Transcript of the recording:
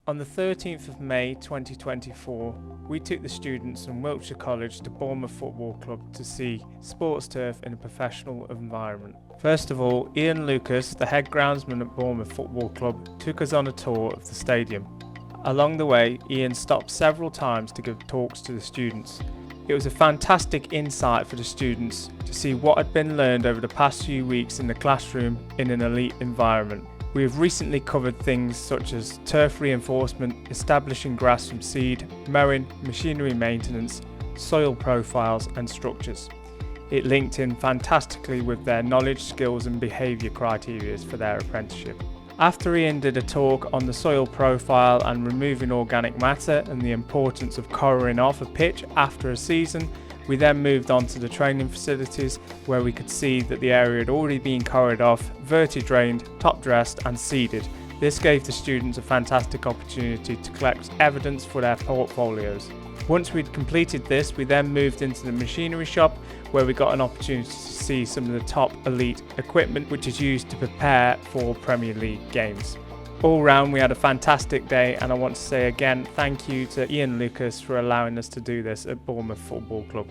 On the 13th of May 2024, we took the students from Wiltshire College to Bournemouth Football Club to see sports turf in a professional environment. First of all, Ian Lucas, the head groundsman at Bournemouth Football Club, took us on a tour of the stadium. Along the way, Ian stopped several times to give talks to the students. It was a fantastic insight for the students to see what had been learned over the past few weeks in the classroom in an elite environment. We have recently covered things such as turf reinforcement, establishing grass from seed, mowing, machinery maintenance, soil profiles and structures. It linked in fantastically with their knowledge, skills and behaviour criteria for their apprenticeship. After Ian did a talk on the soil profile and removing organic matter and the importance of covering off a pitch after a season, we then moved on to the training facilities where we could see that the area had already been covered off, verti-drained, top dressed and seeded. This gave the students a fantastic opportunity to collect evidence for their portfolios. Once we'd completed this, we then moved into the machinery shop where we got an opportunity to see some of the top elite equipment which is used to prepare for Premier League games. All round we had a fantastic day, and I want to say again thank you to Ian Lucas for allowing us to do this at Bournemouth Football Club.